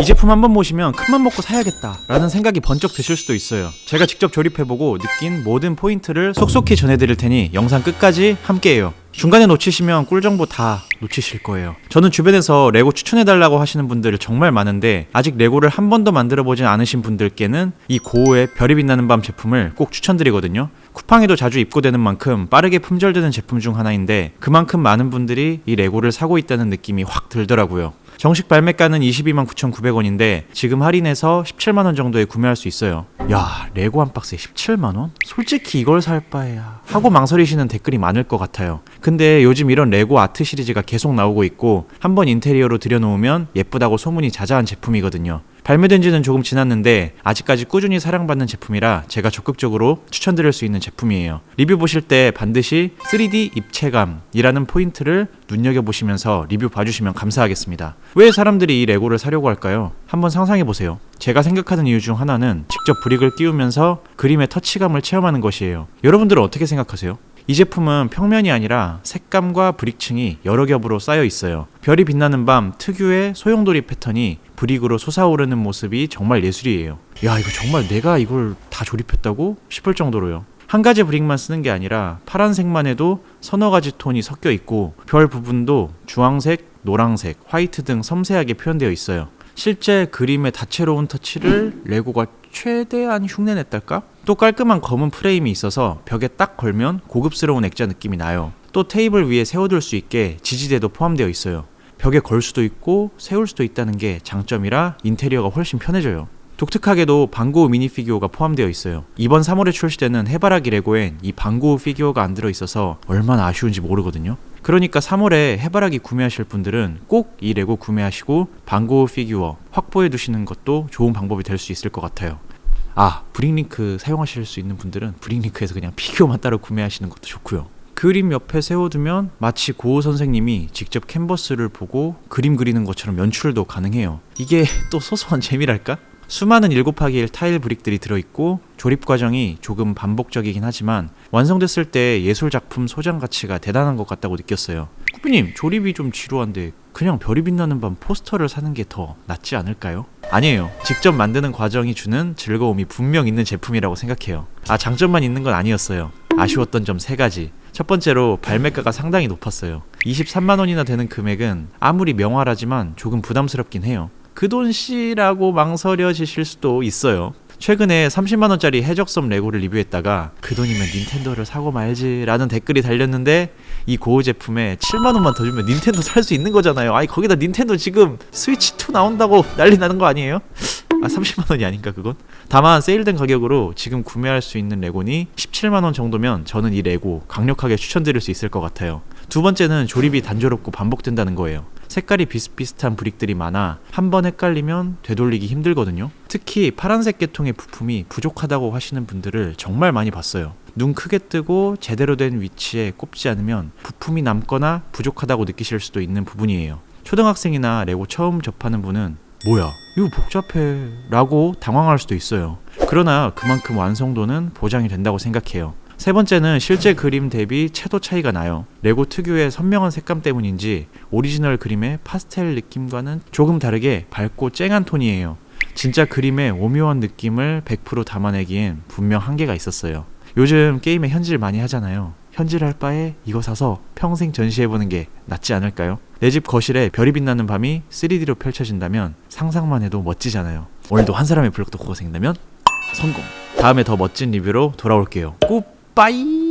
이 제품 한번 보시면 큰맘 먹고 사야겠다 라는 생각이 번쩍 드실 수도 있어요. 제가 직접 조립해보고 느낀 모든 포인트를 속속히 전해드릴 테니 영상 끝까지 함께해요. 중간에 놓치시면 꿀정보 다 놓치실 거예요. 저는 주변에서 레고 추천해달라고 하시는 분들 정말 많은데 아직 레고를 한 번도 만들어보진 않으신 분들께는 이 고우의 별이 빛나는 밤 제품을 꼭 추천드리거든요. 쿠팡에도 자주 입고되는 만큼 빠르게 품절되는 제품 중 하나인데 그만큼 많은 분들이 이 레고를 사고 있다는 느낌이 확 들더라고요. 정식 발매가는 22만 9,900원인데 지금 할인해서 17만원 정도에 구매할 수 있어요. 야, 레고 한 박스에 17만원? 솔직히 이걸 살 바에야 하고 망설이시는 댓글이 많을 것 같아요. 근데 요즘 이런 레고 아트 시리즈가 계속 나오고 있고 한번 인테리어로 들여놓으면 예쁘다고 소문이 자자한 제품이거든요. 발매된 지는 조금 지났는데 아직까지 꾸준히 사랑받는 제품이라 제가 적극적으로 추천드릴 수 있는 제품이에요. 리뷰 보실 때 반드시 3D 입체감이라는 포인트를 눈여겨보시면서 리뷰 봐주시면 감사하겠습니다. 왜 사람들이 이 레고를 사려고 할까요? 한번 상상해보세요. 제가 생각하는 이유 중 하나는 직접 브릭을 띄우면서 그림의 터치감을 체험하는 것이에요. 여러분들은 어떻게 생각하세요? 이 제품은 평면이 아니라 색감과 브릭층이 여러 겹으로 쌓여 있어요. 별이 빛나는 밤 특유의 소용돌이 패턴이 브릭으로 솟아오르는 모습이 정말 예술이에요. 야, 이거 정말 내가 이걸 다 조립했다고 싶을 정도로요. 한 가지 브릭만 쓰는 게 아니라 파란색만 해도 서너 가지 톤이 섞여 있고 별 부분도 주황색, 노란색, 화이트 등 섬세하게 표현되어 있어요. 실제 그림의 다채로운 터치를 레고가 최대한 흉내냈달까? 또 깔끔한 검은 프레임이 있어서 벽에 딱 걸면 고급스러운 액자 느낌이 나요. 또 테이블 위에 세워둘 수 있게 지지대도 포함되어 있어요. 벽에 걸 수도 있고 세울 수도 있다는 게 장점이라 인테리어가 훨씬 편해져요. 독특하게도 방고우 미니 피규어가 포함되어 있어요. 이번 3월에 출시되는 해바라기 레고엔 이 방고우 피규어가 안 들어있어서 얼마나 아쉬운지 모르거든요. 그러니까 3월에 해바라기 구매하실 분들은 꼭 이 레고 구매하시고 방고우 피규어 확보해 두시는 것도 좋은 방법이 될 수 있을 것 같아요. 아, 브릭링크 사용하실 수 있는 분들은 브릭링크에서 그냥 피규어만 따로 구매하시는 것도 좋고요. 그림 옆에 세워두면 마치 고우 선생님이 직접 캔버스를 보고 그림 그리는 것처럼 연출도 가능해요. 이게 또 소소한 재미랄까? 수많은 7x1 타일 브릭들이 들어있고 조립 과정이 조금 반복적이긴 하지만 완성됐을 때 예술작품 소장 가치가 대단한 것 같다고 느꼈어요. 쿠피님, 조립이 좀 지루한데 그냥 별이 빛나는 밤 포스터를 사는 게 더 낫지 않을까요? 아니에요. 직접 만드는 과정이 주는 즐거움이 분명 있는 제품이라고 생각해요. 장점만 있는 건 아니었어요. 아쉬웠던 점 3가지. 첫 번째로 발매가가 상당히 높았어요. 23만원이나 되는 금액은 아무리 명화라지만 조금 부담스럽긴 해요. 그 돈씨라고 망설여지실 수도 있어요. 최근에 30만원짜리 해적섬 레고를 리뷰했다가 그 돈이면 닌텐도를 사고 말지 라는 댓글이 달렸는데 이 고우 제품에 7만원만 더 주면 닌텐도 살 수 있는 거잖아요. 거기다 닌텐도 지금 스위치2 나온다고 난리 나는 거 아니에요? 30만원이 아닌가 그건? 다만 세일된 가격으로 지금 구매할 수 있는 레고니 17만원 정도면 저는 이 레고 강력하게 추천드릴 수 있을 것 같아요. 두 번째는 조립이 단조롭고 반복된다는 거예요. 색깔이 비슷비슷한 브릭들이 많아 한 번 헷갈리면 되돌리기 힘들거든요. 특히 파란색 계통의 부품이 부족하다고 하시는 분들을 정말 많이 봤어요. 눈 크게 뜨고 제대로 된 위치에 꼽지 않으면 부품이 남거나 부족하다고 느끼실 수도 있는 부분이에요. 초등학생이나 레고 처음 접하는 분은 뭐야, 이거 복잡해 라고 당황할 수도 있어요. 그러나 그만큼 완성도는 보장이 된다고 생각해요. 세 번째는 실제 그림 대비 채도 차이가 나요. 레고 특유의 선명한 색감 때문인지 오리지널 그림의 파스텔 느낌과는 조금 다르게 밝고 쨍한 톤이에요. 진짜 그림의 오묘한 느낌을 100% 담아내기엔 분명 한계가 있었어요. 요즘 게임에 현질 많이 하잖아요. 현질할 바에 이거 사서 평생 전시해보는 게 낫지 않을까요? 내 집 거실에 별이 빛나는 밤이 3D로 펼쳐진다면 상상만 해도 멋지잖아요. 오늘도 한 사람의 블록도 그거 생긴다면 성공! 다음에 더 멋진 리뷰로 돌아올게요. 굿바이!